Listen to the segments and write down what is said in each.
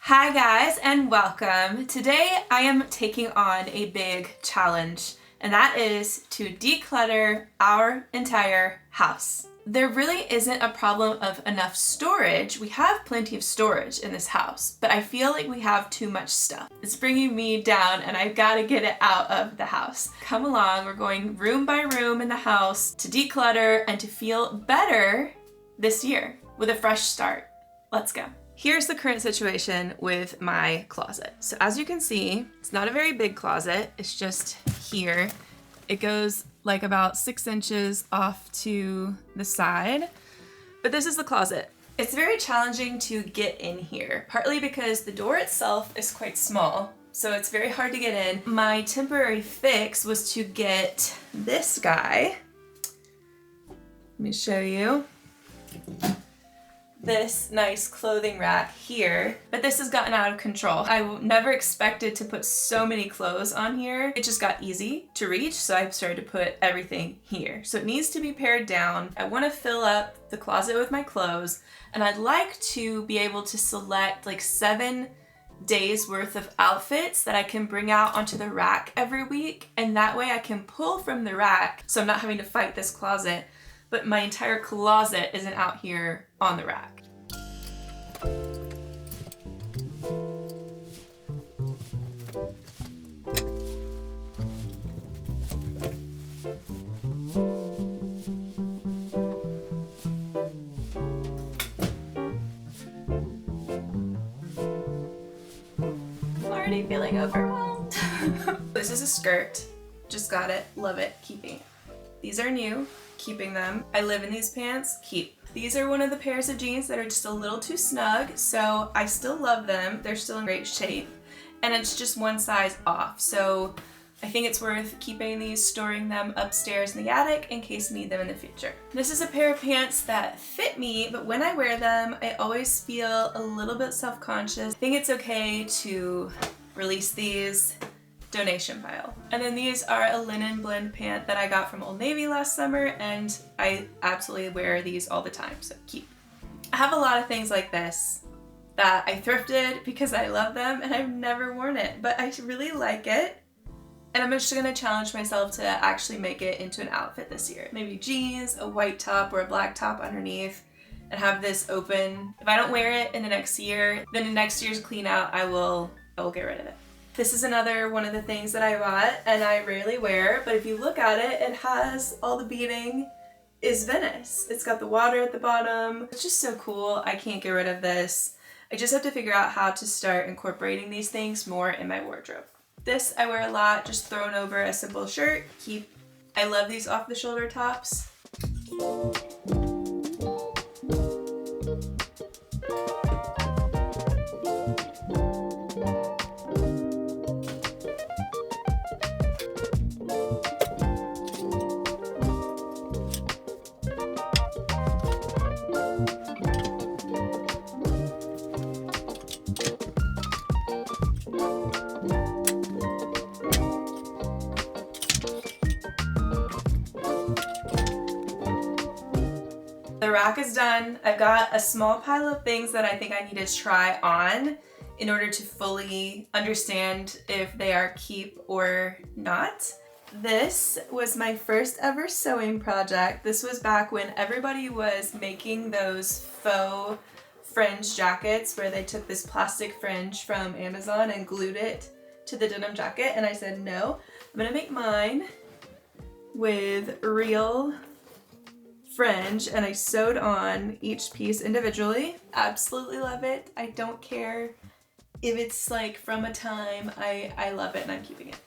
Hi guys and welcome. Today I am taking on a big challenge, and that is to declutter our entire house. There really isn't a problem of enough storage. We have plenty of storage in this house, but I feel like we have too much stuff. It's bringing me down and I've got to get it out of the house. Come along, we're going room by room in the house to declutter and to feel better this year with a fresh start. Let's go. Here's the current situation with my closet. So as you can see, it's not a very big closet. It's just here. It goes like about 6 inches off to the side, but this is the closet. It's very challenging to get in here, partly because the door itself is quite small, so it's very hard to get in. My temporary fix was to get this guy. Let me show you. This nice clothing rack here, but this has gotten out of control. I never expected to put so many clothes on here. It just got easy to reach, so I've started to put everything here. So it needs to be pared down. I want to fill up the closet with my clothes, and I'd like to be able to select like 7 days worth of outfits that I can bring out onto the rack every week, and that way I can pull from the rack, so I'm not having to fight this closet, but my entire closet isn't out here on the rack. I'm already feeling overwhelmed. This is a skirt. Just got it. Love it. Keeping it. These are new. Keeping them. I live in these pants. Keep. These are one of the pairs of jeans that are just a little too snug, so I still love them. They're still in great shape, and it's just one size off, so I think it's worth keeping these, storing them upstairs in the attic in case I need them in the future. This is a pair of pants that fit me, but when I wear them, I always feel a little bit self-conscious. I think it's okay to release these. Donation pile. And then these are a linen blend pant that I got from Old Navy last summer, and I absolutely wear these all the time, so keep. I have a lot of things like this that I thrifted because I love them and I've never worn it, but I really like it, and I'm just gonna challenge myself to actually make it into an outfit this year. Maybe jeans, a white top or a black top underneath, and have this open. If I don't wear it in the next year, then in next year's clean out, I will get rid of it. This is another one of the things that I bought and I rarely wear, but if you look at it, it has all the beading is Venice. It's got the water at the bottom. It's just so cool. I can't get rid of this. I just have to figure out how to start incorporating these things more in my wardrobe. This I wear a lot, just thrown over a simple shirt. Keep. I love these off the shoulder tops. The rack is done. I've got a small pile of things that I think I need to try on in order to fully understand if they are keep or not. This was my first ever sewing project. This was back when everybody was making those faux fringe jackets where they took this plastic fringe from Amazon and glued it to the denim jacket, and I said no, I'm gonna make mine with real fringe, and I sewed on each piece individually. Absolutely love it. I don't care if it's like from a time. I love it and I'm keeping it.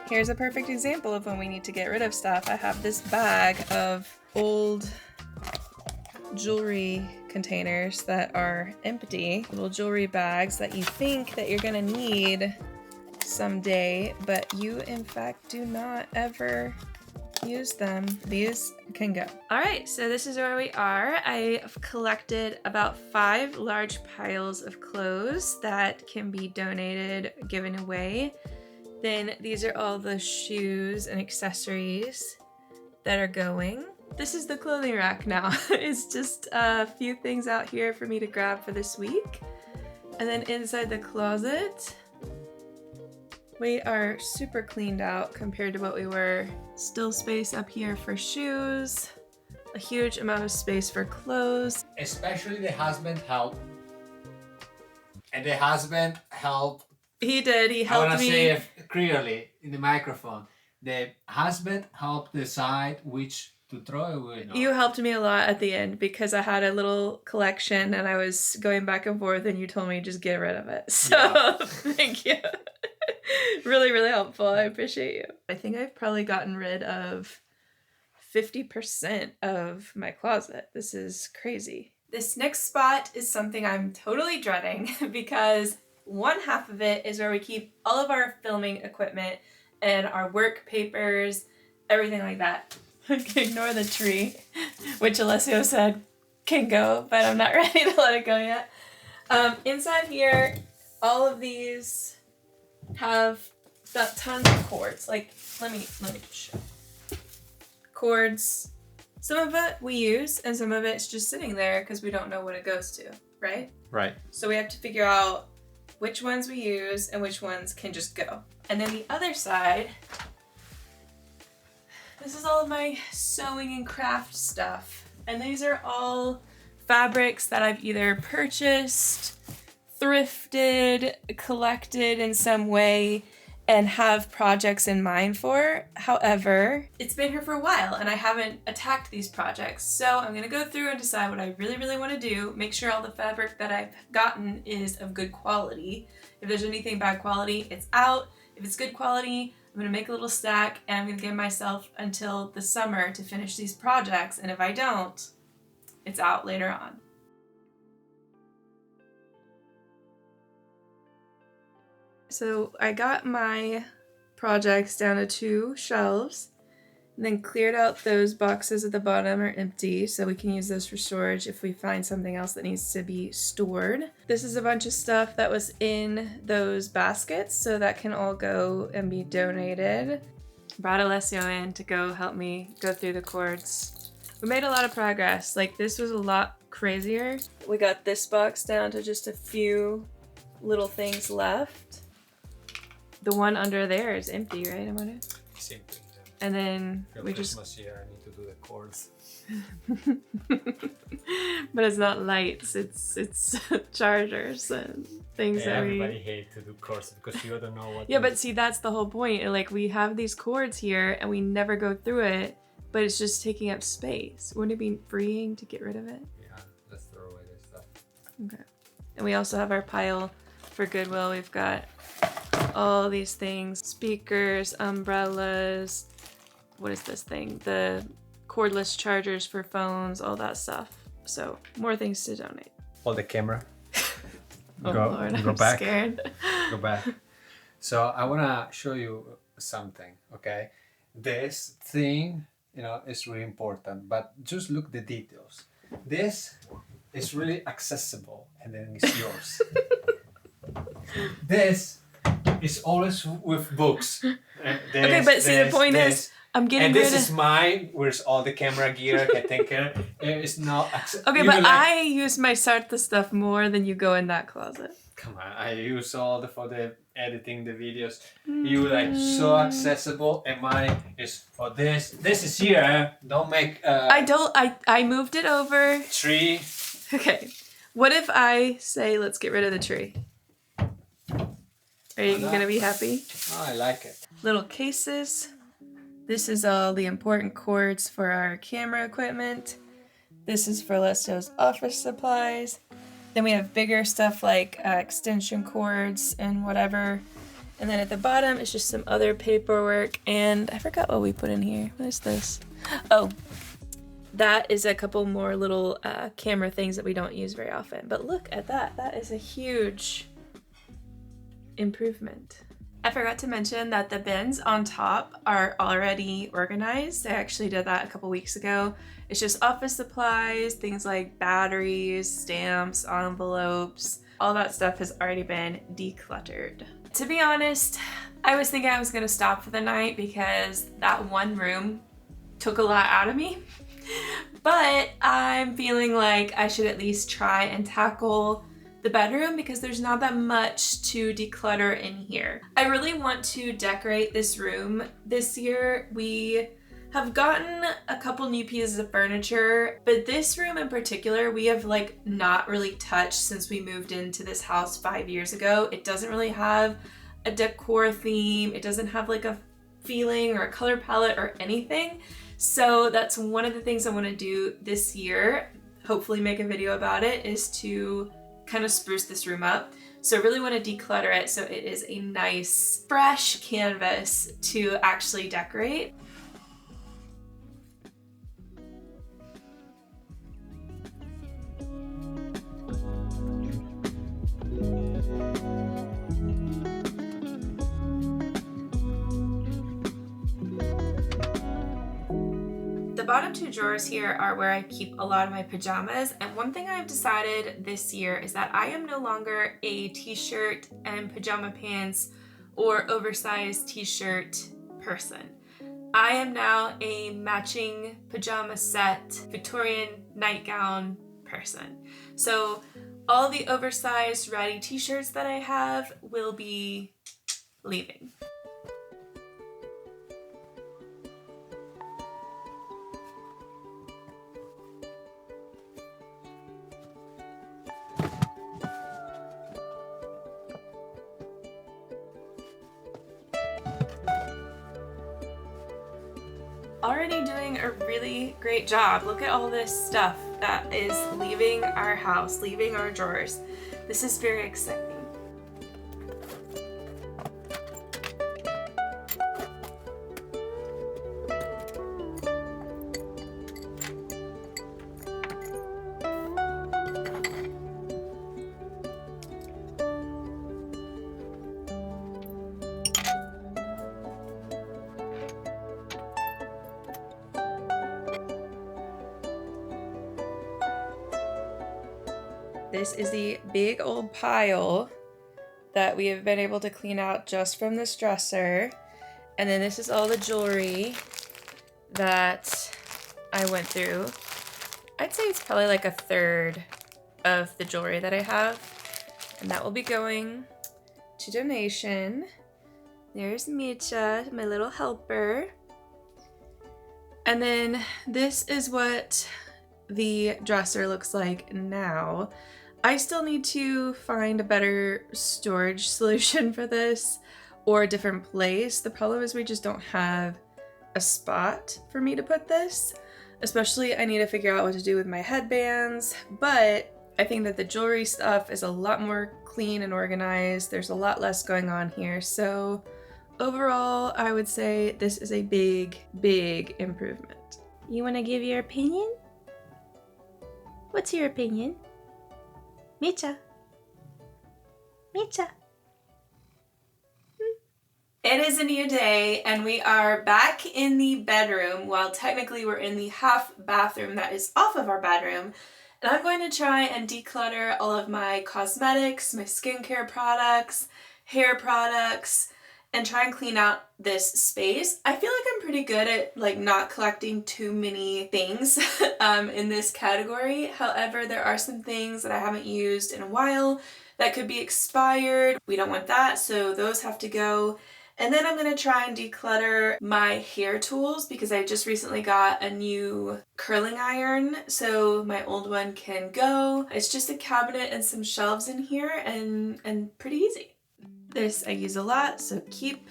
Here's a perfect example of when we need to get rid of stuff. I have this bag of old jewelry containers that are empty, little jewelry bags that you think that you're gonna need someday, but you in fact do not ever use them. These can go. All right, so this is where we are. I've collected about 5 large piles of clothes that can be donated, given away. Then these are all the shoes and accessories that are going. This is the clothing rack now. It's just a few things out here for me to grab for this week. And then inside the closet, we are super cleaned out compared to what we were. Still space up here for shoes, a huge amount of space for clothes. Especially the husband helped. And the husband helped. He did, he helped me. I want to say it clearly in the microphone. The husband helped decide which to throw away. No. You helped me a lot at the end because I had a little collection and I was going back and forth and you told me just get rid of it. So yeah. Thank you. Really, really helpful. I appreciate you. I think I've probably gotten rid of 50% of my closet. This is crazy. This next spot is something I'm totally dreading because one half of it is where we keep all of our filming equipment and our work papers, everything like that. Ignore the tree, which Alessio said can go, but I'm not ready to let it go yet. Inside here, all of these have got tons of cords. Like, let me just show. Cords. Some of it we use, and some of it's just sitting there because we don't know what it goes to, right? Right. So we have to figure out which ones we use and which ones can just go. And then the other side, this is all of my sewing and craft stuff. And these are all fabrics that I've either purchased, thrifted, collected in some way, and have projects in mind for. However, it's been here for a while and I haven't attacked these projects. So I'm gonna go through and decide what I really, really wanna do, make sure all the fabric that I've gotten is of good quality. If there's anything bad quality, it's out. If it's good quality, I'm gonna make a little stack and I'm gonna give myself until the summer to finish these projects. And if I don't, it's out later on. So I got my projects down to 2 shelves and then cleared out those boxes at the bottom are empty so we can use those for storage if we find something else that needs to be stored. This is a bunch of stuff that was in those baskets so that can all go and be donated. Brought Alessio in to go help me go through the cords. We made a lot of progress. Like, this was a lot crazier. We got this box down to just a few little things left. The one under there is empty, right, Amanda? It's empty. And then for we Christmas year, I need to do the cords. But it's not lights, it's chargers and things that everybody hates to do cords because you don't know what. Yeah, but see, that's the whole point. Like, we have these cords here and we never go through it, but it's just taking up space. Wouldn't it be freeing to get rid of it? Yeah, let's throw away this stuff. Okay. And we also have our pile for Goodwill. We've got all these things, speakers, umbrellas, what is this thing? The cordless chargers for phones, all that stuff. So more things to donate. Hold the camera. Oh Lord, I'm back. scared. Go back. So I want to show you something, okay? This thing, is really important, but just look the details. This is really accessible and then it's yours. This is always with books. Okay, but see, the point is, I'm getting rid of... And this is mine, where's all the camera gear, I take care. It's not... Okay, but I use my Sarta stuff more than you go in that closet. Come on, I use all for the editing the videos. You so accessible, and mine is for this. This is here, don't make... I moved it over. Tree. Okay, what if I say, let's get rid of the tree? Are you gonna be happy? Oh, I like it. Little cases. This is all the important cords for our camera equipment. This is for Alessio's office supplies. Then we have bigger stuff like extension cords and whatever. And then at the bottom is just some other paperwork. And I forgot what we put in here. What is this? Oh, that is a couple more little camera things that we don't use very often. But look at that. That is a huge improvement. I forgot to mention that the bins on top are already organized. I actually did that a couple weeks ago. It's just office supplies, things like batteries, stamps, envelopes. All that stuff has already been decluttered. To be honest, I was thinking I was gonna stop for the night because that one room took a lot out of me. But I'm feeling like I should at least try and tackle the bedroom because there's not that much to declutter in here. I really want to decorate this room this year. We have gotten a couple new pieces of furniture, but this room in particular, we have like not really touched since we moved into this house 5 years ago. It doesn't really have a decor theme. It doesn't have like a feeling or a color palette or anything. So that's one of the things I want to do this year, hopefully make a video about it, is to kind of spruce this room up. So I really want to declutter it so it is a nice, fresh canvas to actually decorate. The bottom two drawers here are where I keep a lot of my pajamas, and one thing I've decided this year is that I am no longer a t-shirt and pajama pants or oversized t-shirt person. I am now a matching pajama set Victorian nightgown person. So all the oversized ratty t-shirts that I have will be leaving. Already doing a really great job. Look at all this stuff that is leaving our house, leaving our drawers. This is very exciting. This is the big old pile that we have been able to clean out just from this dresser. And then this is all the jewelry that I went through. I'd say it's probably like a third of the jewelry that I have. And that will be going to donation. There's Micha, my little helper. And then this is what the dresser looks like now. I still need to find a better storage solution for this or a different place. The problem is we just don't have a spot for me to put this. Especially I need to figure out what to do with my headbands, but I think that the jewelry stuff is a lot more clean and organized. There's a lot less going on here. So overall, I would say this is a big, big improvement. You want to give your opinion? What's your opinion? Micha. Micha. It is a new day and we are back in the bedroom. Well, technically we're in the half bathroom that is off of our bedroom. And I'm going to try and declutter all of my cosmetics, my skincare products, hair products, and try and clean out this space. I feel like I'm pretty good at like not collecting too many things in this category. However, there are some things that I haven't used in a while that could be expired. We don't want that, so those have to go. And then I'm gonna try and declutter my hair tools because I just recently got a new curling iron, so my old one can go. It's just a cabinet and some shelves in here and pretty easy. This I use a lot, so keep.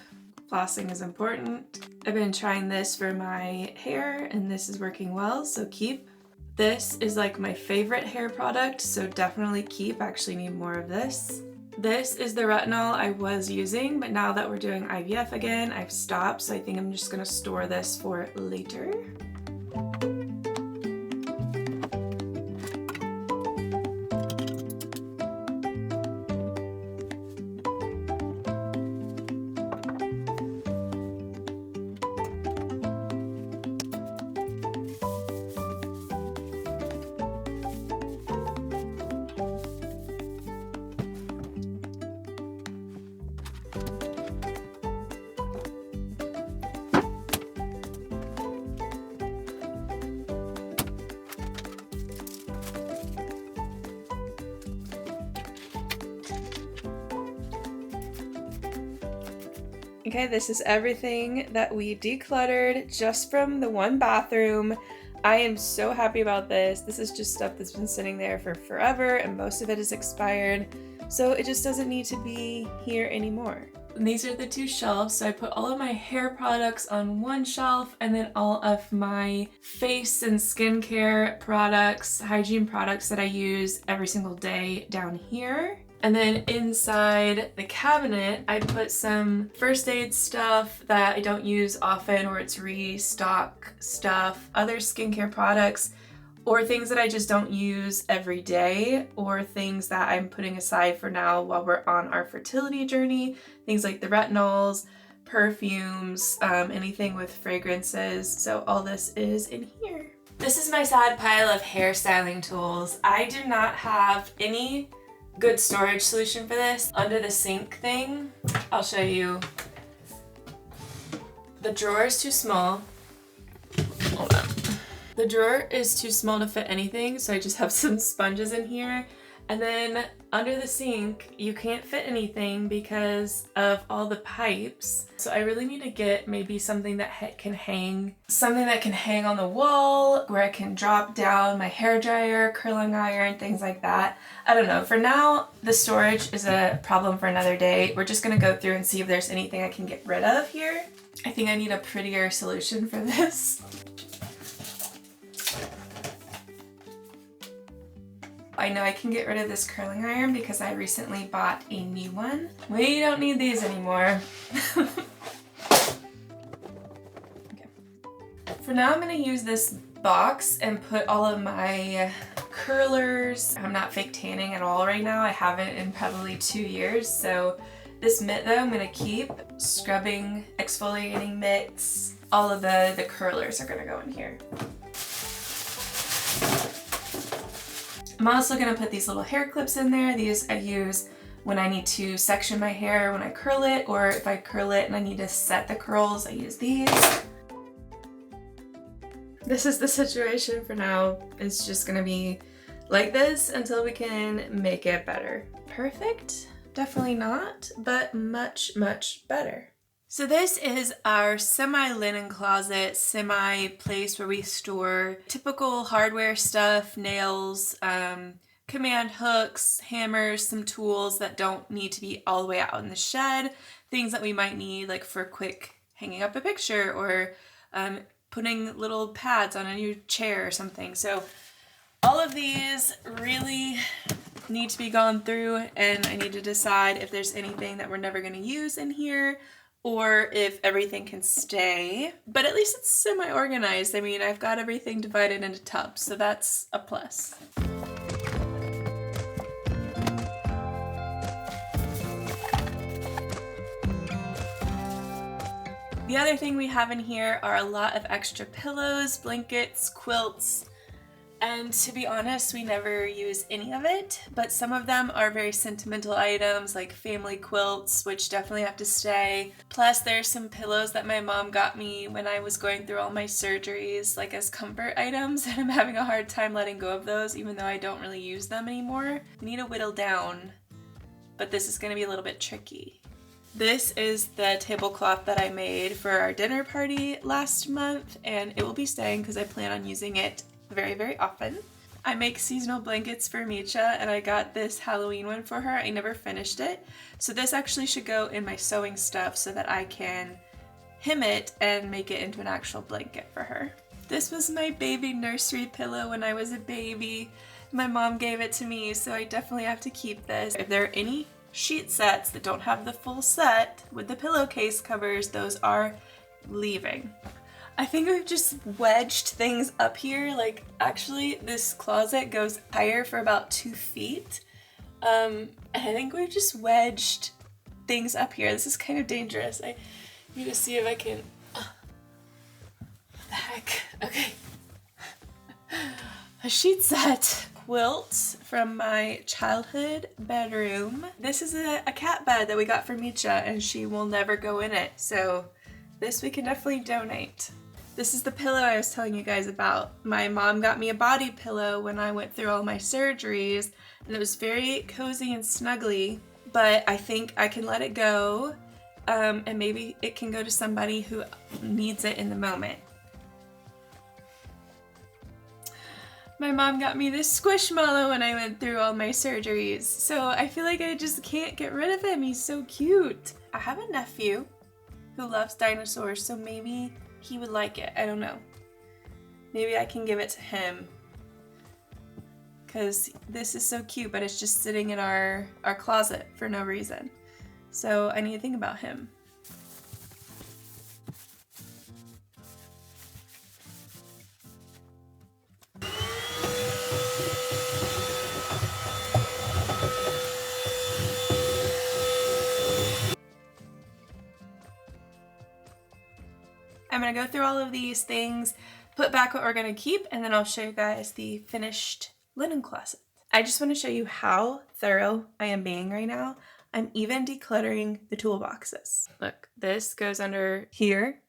Flossing is important. I've been trying this for my hair and this is working well, so keep. This is like my favorite hair product, so definitely keep. I actually need more of this. This is the retinol I was using, but now that we're doing IVF again, I've stopped, so I think I'm just gonna store this for later. Okay, this is everything that we decluttered just from the one bathroom. I am so happy about this. This is just stuff that's been sitting there for forever and most of it is expired. So it just doesn't need to be here anymore. And these are the two shelves. So I put all of my hair products on one shelf and then all of my face and skincare products, hygiene products that I use every single day down here. And then inside the cabinet, I put some first aid stuff that I don't use often or it's restock stuff, other skincare products, or things that I just don't use every day, or things that I'm putting aside for now while we're on our fertility journey. Things like the retinols, perfumes, anything with fragrances. So all this is in here. This is my sad pile of hairstyling tools. I do not have any good storage solution for this. Under the sink thing, I'll show you. The drawer is too small. Hold on. The drawer is too small to fit anything, so I just have some sponges in here. And then under the sink, you can't fit anything because of all the pipes. So I really need to get maybe something that can hang on the wall where I can drop down my hair dryer, curling iron, things like that. I don't know. For now, the storage is a problem for another day. We're just gonna go through and see if there's anything I can get rid of here. I think I need a prettier solution for this. I know I can get rid of this curling iron because I recently bought a new one. We don't need these anymore. Okay. For now, I'm gonna use this box and put all of my curlers. I'm not fake tanning at all right now. I haven't in probably 2 years. So this mitt though, I'm gonna keep. Scrubbing, exfoliating mitts. All of the curlers are gonna go in here. I'm also gonna put these little hair clips in there. These I use when I need to section my hair when I curl it, or if I curl it and I need to set the curls, I use these. This is the situation for now. It's just gonna be like this until we can make it better. Perfect? Definitely not, but much, much better. So this is our semi-linen closet, semi-place where we store typical hardware stuff, nails, command hooks, hammers, some tools that don't need to be all the way out in the shed, things that we might need like for quick hanging up a picture or putting little pads on a new chair or something. So all of these really need to be gone through, and I need to decide if there's anything that we're never going to use in here or if everything can stay. But at least it's semi-organized. I mean, I've got everything divided into tubs, so that's a plus. The other thing we have in here are a lot of extra pillows, blankets, quilts, and to be honest, we never use any of it, but some of them are very sentimental items like family quilts, which definitely have to stay. Plus there's some pillows that my mom got me when I was going through all my surgeries, like as comfort items, and I'm having a hard time letting go of those even though I don't really use them anymore. I need to whittle down, but this is gonna be a little bit tricky. This is the tablecloth that I made for our dinner party last month, and it will be staying because I plan on using it very, very often. I make seasonal blankets for Micha, and I got this Halloween one for her. I never finished it. So this actually should go in my sewing stuff so that I can hem it and make it into an actual blanket for her. This was my baby nursery pillow when I was a baby. My mom gave it to me, so I definitely have to keep this. If there are any sheet sets that don't have the full set with the pillowcase covers, those are leaving. I think we've just wedged things up here. Like, actually, this closet goes higher for about 2 feet. And I think we've just wedged things up here. This is kind of dangerous. I need to see if I can... What the heck? Okay. A sheet set quilt from my childhood bedroom. This is a cat bed that we got from Micha, and she will never go in it. So this we can definitely donate. This is the pillow I was telling you guys about. My mom got me a body pillow when I went through all my surgeries, and it was very cozy and snuggly, but I think I can let it go and maybe it can go to somebody who needs it in the moment. My mom got me this squishmallow when I went through all my surgeries, so I feel like I just can't get rid of him. He's so cute. I have a nephew who loves dinosaurs, so maybe he would like it. I don't know. Maybe I can give it to him, because this is so cute, but it's just sitting in our closet for no reason. So I need to think about him. I'm gonna go through all of these things, put back what we're gonna keep, and then I'll show you guys the finished linen closet. I just want to show you how thorough I am being right now. I'm even decluttering the toolboxes. Look, this goes under here,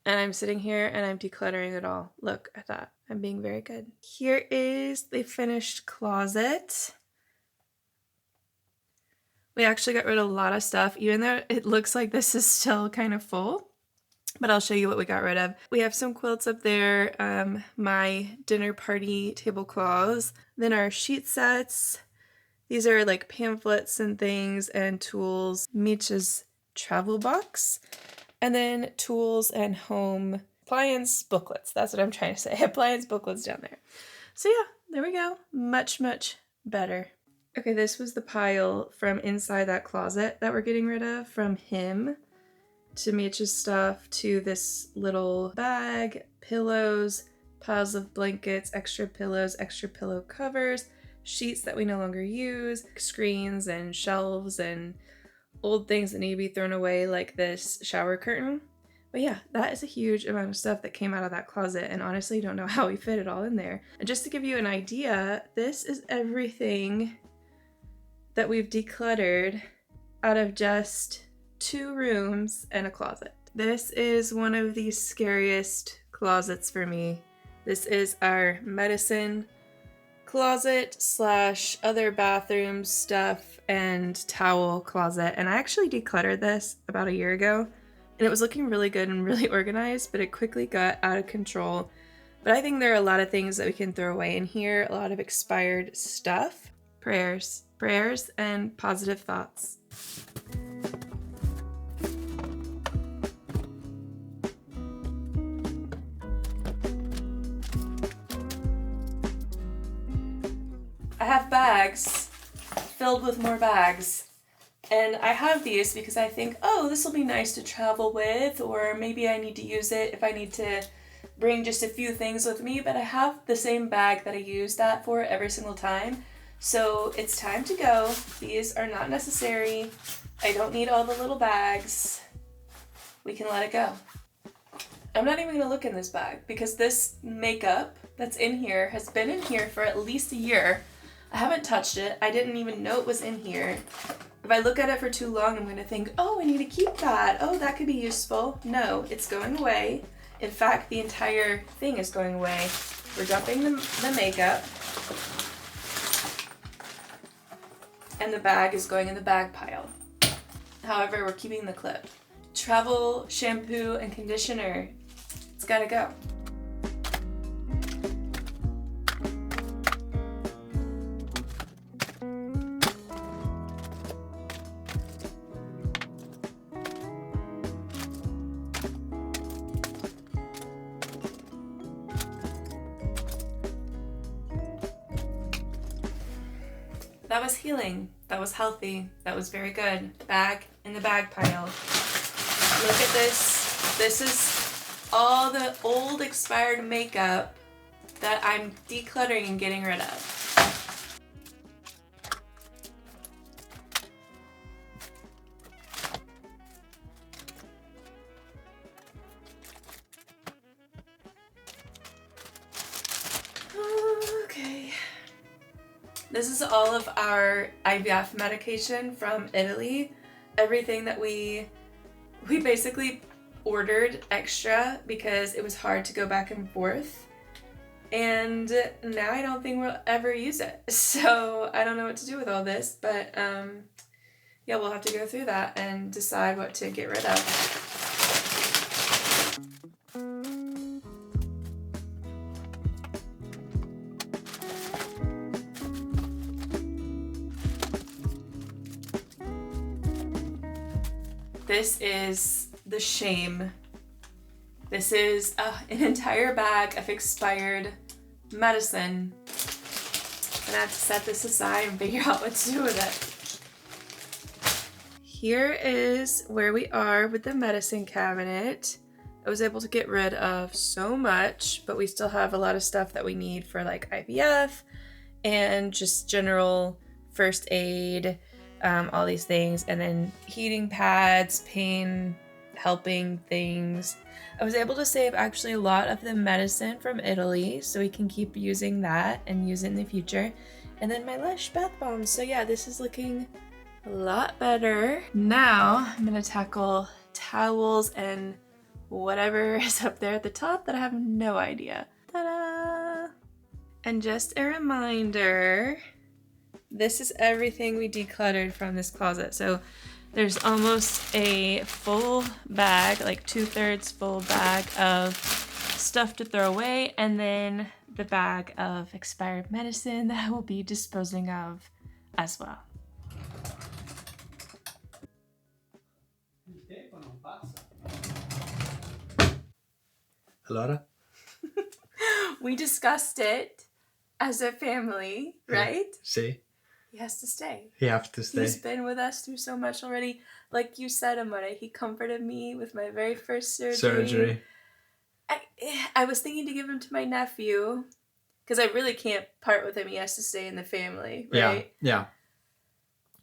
and I'm sitting here and I'm decluttering it all. Look at that. I'm being very good. Here is the finished closet. We actually got rid of a lot of stuff, even though it looks like this is still kind of full. But I'll show you what we got rid of. We have some quilts up there, my dinner party tablecloths, then our sheet sets. These are like pamphlets and things and tools. Mitch's travel box, and then tools and home appliance booklets. That's what I'm trying to say. Appliance booklets down there. So yeah, there we go. Much, much better. Okay, this was the pile from inside that closet that we're getting rid of, from him to Mitch's stuff, to this little bag, pillows, piles of blankets, extra pillows, extra pillow covers, sheets that we no longer use, screens and shelves and old things that need to be thrown away, like this shower curtain. But yeah, that is a huge amount of stuff that came out of that closet, and honestly don't know how we fit it all in there. And just to give you an idea, this is everything that we've decluttered out of just 2 rooms and a closet. This is one of the scariest closets for me. This is our medicine closet / other bathroom stuff and towel closet. And I actually decluttered this about a year ago, and it was looking really good and really organized, but it quickly got out of control. But I think there are a lot of things that we can throw away in here, a lot of expired stuff. Prayers and positive thoughts. I have bags filled with more bags, and I have these because I think, oh, this will be nice to travel with, or maybe I need to use it if I need to bring just a few things with me, but I have the same bag that I use that for every single time, so it's time to go. These are not necessary. I don't need all the little bags. We can let it go. I'm not even gonna look in this bag because this makeup that's in here has been in here for at least a year. I haven't touched it. I didn't even know it was in here. If I look at it for too long, I'm going to think, oh, I need to keep that. Oh, that could be useful. No, it's going away. In fact, the entire thing is going away. We're dumping the makeup. And the bag is going in the bag pile. However, we're keeping the clip. Travel shampoo and conditioner. It's got to go. That was healing. That was healthy. That was very good. Bag in the bag pile. Look at this. This is all the old expired makeup that I'm decluttering and getting rid of. Okay. This is all of our IVF medication from Italy. Everything that we basically ordered extra because it was hard to go back and forth. And now I don't think we'll ever use it. So I don't know what to do with all this, but yeah, we'll have to go through that and decide what to get rid of. This is the shame. This is an entire bag of expired medicine. And I have to set this aside and figure out what to do with it. Here is where we are with the medicine cabinet. I was able to get rid of so much, but we still have a lot of stuff that we need for like IVF and just general first aid, all these things, and then heating pads, pain helping things. I was able to save actually a lot of the medicine from Italy, so we can keep using that and use it in the future. And then my Lush bath bombs. So yeah, this is looking a lot better. Now I'm gonna tackle towels and whatever is up there at the top that I have no idea. Ta-da! And just a reminder, this is everything we decluttered from this closet. So there's almost a full bag, like 2/3 full bag of stuff to throw away, and then the bag of expired medicine that I will be disposing of as well. Allora? We discussed it as a family, right? See? He has to stay. He has to stay. He's been with us through so much already. Like you said, Amore, he comforted me with my very first surgery. I was thinking to give him to my nephew because I really can't part with him. He has to stay in the family, right? Yeah.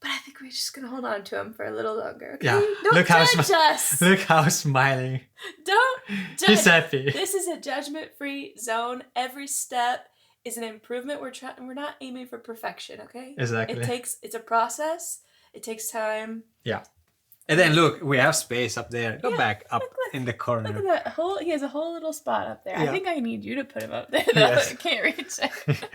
But I think we're just going to hold on to him for a little longer. Okay? Yeah. Don't judge us. Look how smiling. Don't judge. He's happy. This is a judgment-free zone. Every step is an improvement. We're not aiming for perfection, okay? Exactly. It's a process. It takes time. Yeah. And then look, we have space up there. Go back up in the corner. Look at that he has a whole little spot up there. Yeah. I think I need you to put him up there though. Yes. I can't reach it.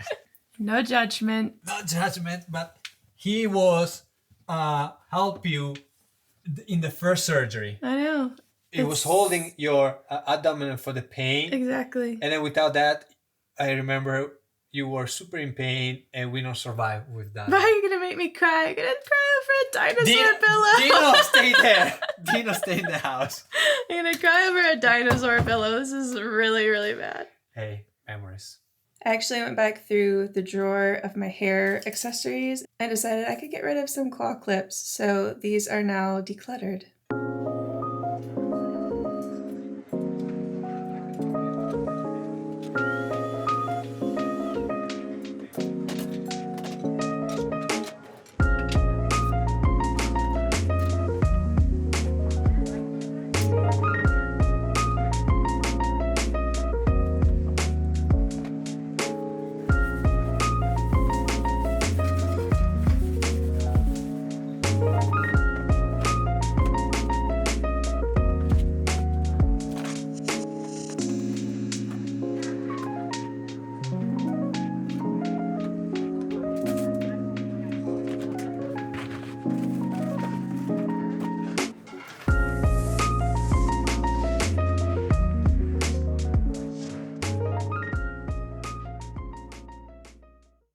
No judgment. Not judgment, but he was help you in the first surgery. I know. It was holding your abdomen for the pain. Exactly. And then without that, I remember you were super in pain and we don't survive with that. Why are you gonna make me cry? I'm gonna cry over a dinosaur pillow. Dino, stay there. Dino, stay in the house. I'm gonna cry over a dinosaur pillow. This is really, really bad. Hey, memories. I actually went back through the drawer of my hair accessories and decided I could get rid of some claw clips. So these are now decluttered.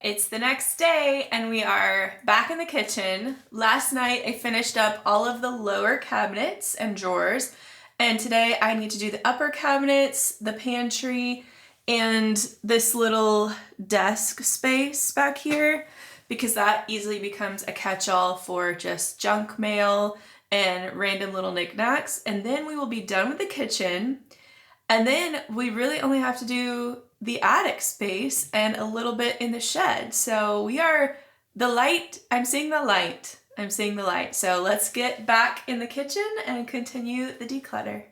It's the next day and we are back in the kitchen. Last night I finished up all of the lower cabinets and drawers, and today I need to do the upper cabinets, the pantry, and this little desk space back here, because that easily becomes a catch-all for just junk mail and random little knickknacks. And then we will be done with the kitchen, and then we really only have to do the attic space and a little bit in the shed. So we are the light. I'm seeing the light. I'm seeing the light. So let's get back in the kitchen and continue the declutter.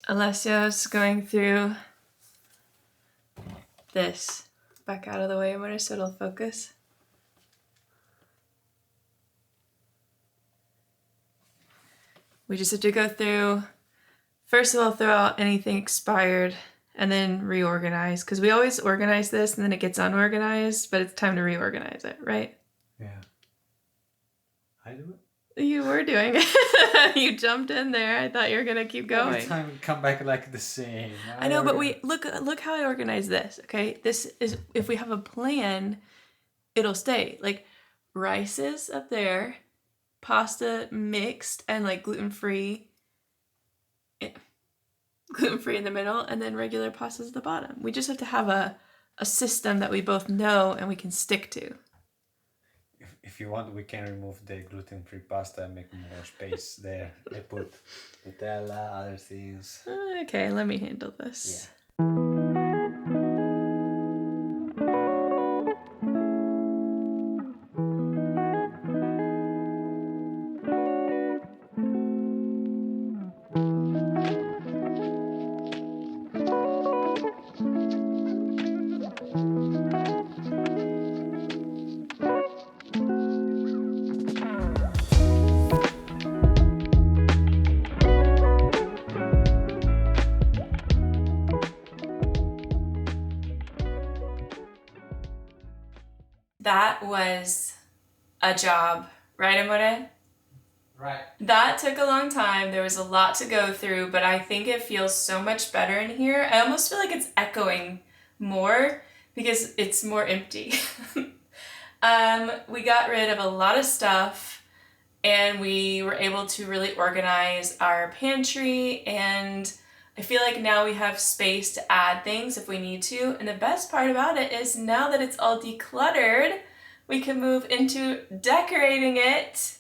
Alessio's going through this. Back out of the way, Amore, so it'll focus. We just have to go through, first of all, throw out anything expired and then reorganize. Because we always organize this and then it gets unorganized, but it's time to reorganize it, right? Yeah. I do it. You were doing it. You jumped in there. I thought you were gonna keep going. Every time we come back like the same. I know, but look how I organize this. Okay, this is, if we have a plan, it'll stay. Like rices up there, pasta mixed and like gluten-free in the middle, and then regular pastas at the bottom. We just have to have a system that we both know and we can stick to. If you want, we can remove the gluten-free pasta and make more space there. I put Nutella, other things. Okay, let me handle this. Yeah. That was a job, right, Amore? Right. That took a long time. There was a lot to go through, but I think it feels so much better in here. I almost feel like it's echoing more because it's more empty. We got rid of a lot of stuff and we were able to really organize our pantry, and I feel like now we have space to add things if we need to. And the best part about it is now that it's all decluttered, we can move into decorating it,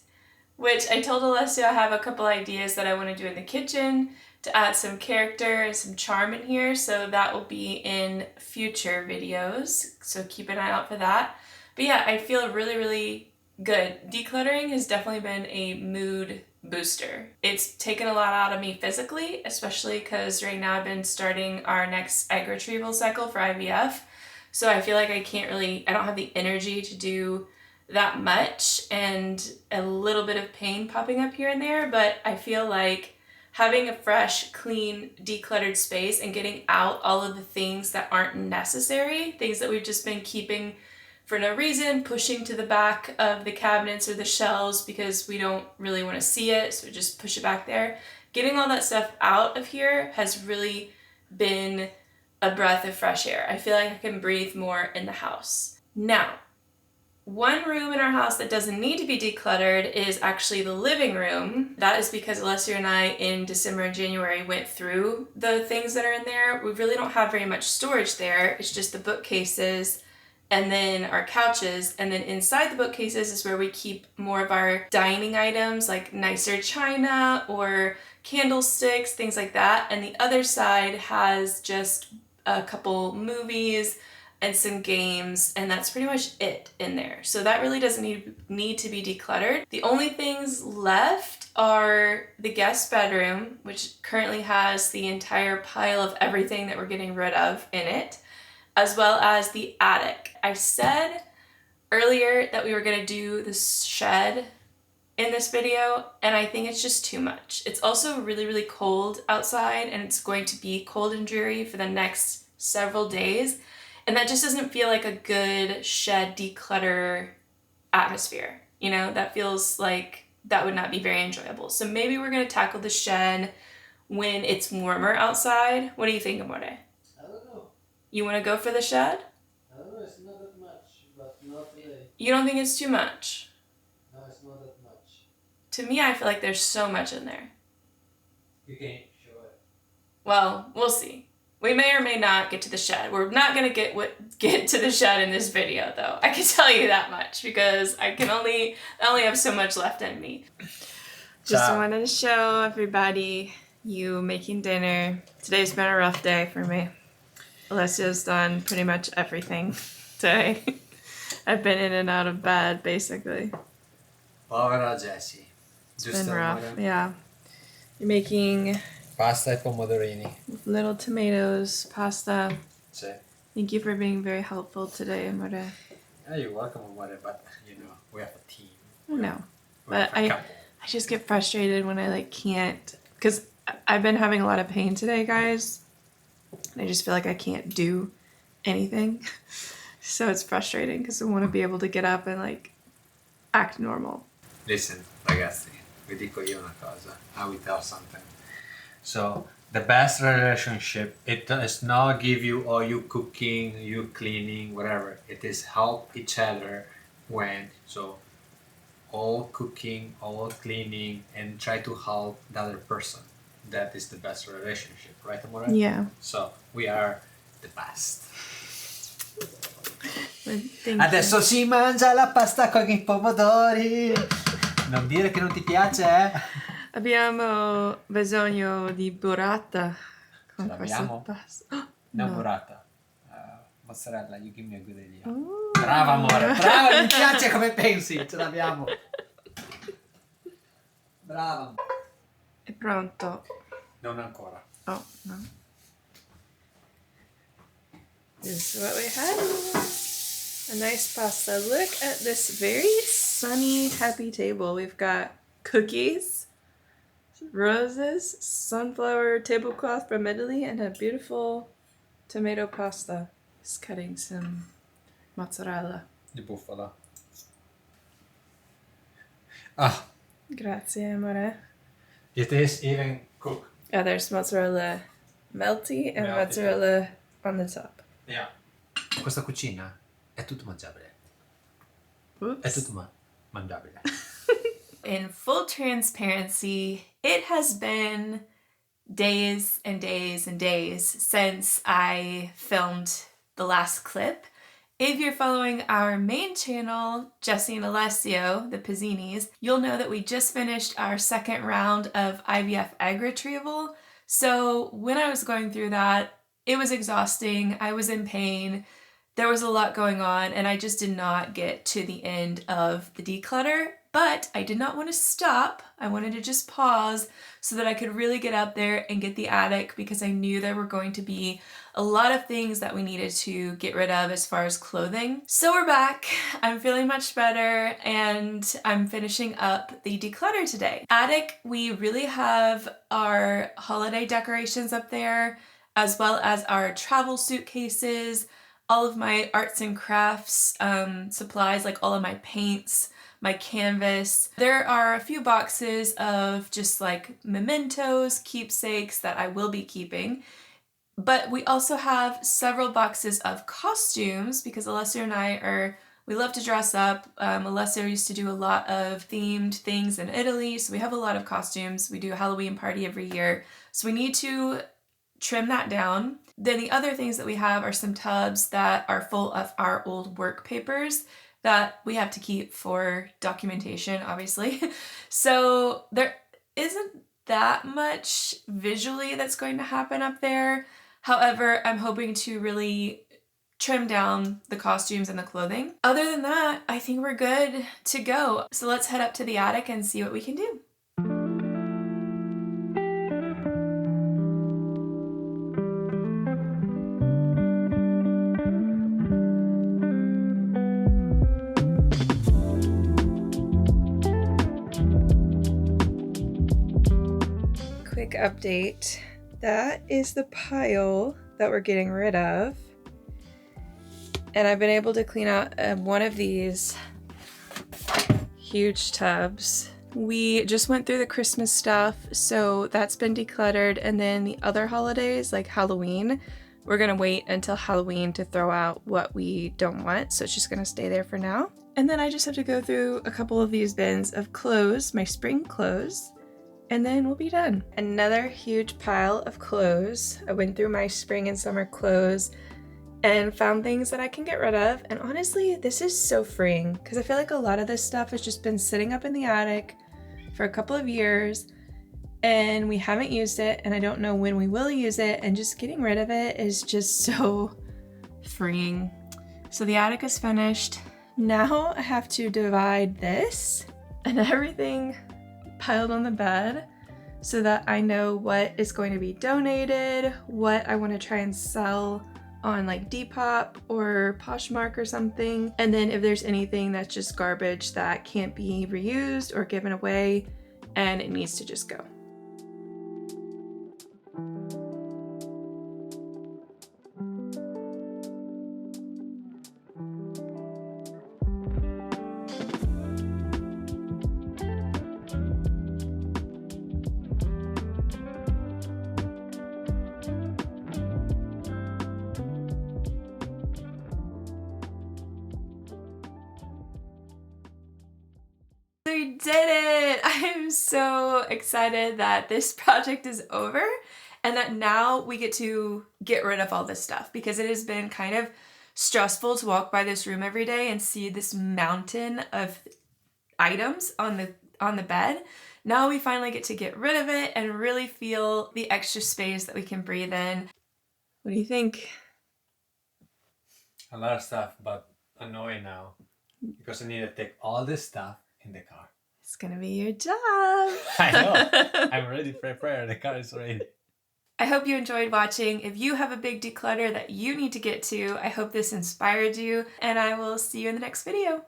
which I told Alessio I have a couple ideas that I want to do in the kitchen to add some character and some charm in here. So that will be in future videos. So keep an eye out for that. But yeah, I feel really, really good. Decluttering has definitely been a mood booster. It's taken a lot out of me physically, especially because right now I've been starting our next egg retrieval cycle for IVF. So I feel like I don't have the energy to do that much, and a little bit of pain popping up here and there, but I feel like having a fresh, clean, decluttered space and getting out all of the things that aren't necessary, things that we've just been keeping for no reason, pushing to the back of the cabinets or the shelves because we don't really want to see it, so we just push it back there. Getting all that stuff out of here has really been a breath of fresh air. I feel like I can breathe more in the house. Now, one room in our house that doesn't need to be decluttered is actually the living room. That is because Alessio and I in December and January went through the things that are in there. We really don't have very much storage there. It's just the bookcases and then our couches, and then inside the bookcases is where we keep more of our dining items like nicer china or candlesticks, things like that. And the other side has just a couple movies and some games, and that's pretty much it in there. So that really doesn't need to be decluttered. The only things left are the guest bedroom, which currently has the entire pile of everything that we're getting rid of in it, as well as the attic. I said earlier that we were gonna do the shed in this video, and I think it's just too much. It's also really, really cold outside, and it's going to be cold and dreary for the next several days. And that just doesn't feel like a good shed declutter atmosphere. You know, that feels like that would not be very enjoyable. So maybe we're gonna tackle the shed when it's warmer outside. What do you think, Amore? I don't know. You wanna go for the shed? I don't know, it's not that much, but not today. You don't think it's too much? No, it's not that much. To me, I feel like there's so much in there. You can show it. Well, we'll see. We may or may not get to the shed. We're not gonna get to the shed in this video, though. I can tell you that much because I only have so much left in me. Just wanted to show everybody you making dinner. Today's been a rough day for me. Alessio's done pretty much everything today. I've been in and out of bed basically. Povera Jessi. It's been rough. Yeah. You're making Pasta e pomodorini. Little tomatoes, pasta. Sì. Thank you for being very helpful today, amore. Yeah, you're welcome, amore, but you know, we have a team. No, We have but a I couple. just get frustrated when I like can't, because I've been having a lot of pain today, guys. And I just feel like I can't do anything. So it's frustrating because I want to be able to get up and like act normal. Listen, ragazzi, vi dico io una cosa. I will tell something. So, the best relationship, it does not give you all you cooking, you cleaning, whatever. It is help each other when, so, all cooking, all cleaning, and try to help the other person. That is the best relationship, right, amore? Yeah. So, we are the best. Thank Adesso si mangia la pasta con i pomodori. Non dire che non ti piace, eh? Abbiamo bisogno di burrata con Ce l'abbiamo? questa pasta. No, No. burrata. Mozzarella, you give me a good idea. Oh. Brava amore, brava, mi piace come pensi, ce l'abbiamo. Brava. È pronto. Non ancora. Oh, no. This is what we have. A nice pasta. Look at this very sunny, happy table. We've got cookies, roses, sunflower tablecloth from Italy, and a beautiful tomato pasta. Just cutting some mozzarella. Di bufala. Ah, Grazie, amore. it is even cooked. Oh, there's mozzarella melty and Melty. mozzarella on the top. Yeah. Questa cucina è tutto mangiabile. Oops. È tutto mangiabile. In full transparency, it has been days and days and days since I filmed the last clip. If you're following our main channel, Jessi and Alessio, the Pasinis, you'll know that we just finished our second round of IVF egg retrieval. So when I was going through that, it was exhausting. I was in pain. There was a lot going on, and I just did not get to the end of the declutter. But I did not want to stop. I wanted to just pause so that I could really get out there and get the attic, because I knew there were going to be a lot of things that we needed to get rid of as far as clothing. So we're back. I'm feeling much better, and I'm finishing up the declutter today. Attic, we really have our holiday decorations up there, as well as our travel suitcases, all of my arts and crafts supplies, like all of my paints, my canvas. There are a few boxes of just like mementos, keepsakes that I will be keeping. But we also have several boxes of costumes, because Alessio and I we love to dress up. Alessio used to do a lot of themed things in Italy, so we have a lot of costumes. We do a Halloween party every year, so we need to trim that down. Then the other things that we have are some tubs that are full of our old work papers that we have to keep for documentation, obviously. So there isn't that much visually that's going to happen up there. However, I'm hoping to really trim down the costumes and the clothing. Other than that, I think we're good to go. So let's head up to the attic and see what we can do. Quick update. That is the pile that we're getting rid of. And I've been able to clean out one of these huge tubs. We just went through the Christmas stuff, so that's been decluttered. And then the other holidays, like Halloween, we're gonna wait until Halloween to throw out what we don't want. So it's just gonna stay there for now. And then I just have to go through a couple of these bins of clothes, my spring clothes, and then we'll be done. Another huge pile of clothes. I went through my spring and summer clothes and found things that I can get rid of. And honestly, this is so freeing, because I feel like a lot of this stuff has just been sitting up in the attic for a couple of years and we haven't used it, and I don't know when we will use it, and just getting rid of it is just so freeing. So the attic is finished. Now I have to divide this and everything piled on the bed so that I know what is going to be donated, what I want to try and sell on like Depop or Poshmark or something, and then if there's anything that's just garbage that can't be reused or given away and it needs to just go. We did it! I am so excited that this project is over and that now we get to get rid of all this stuff, because it has been kind of stressful to walk by this room every day and see this mountain of items on the bed. Now we finally get to get rid of it and really feel the extra space that we can breathe in. What do you think? A lot of stuff, but annoying now because I need to take all this stuff in the car. It's gonna be your job. I know. I'm already prepared. The car is ready. I hope you enjoyed watching. If you have a big declutter that you need to get to, I hope this inspired you, and I will see you in the next video.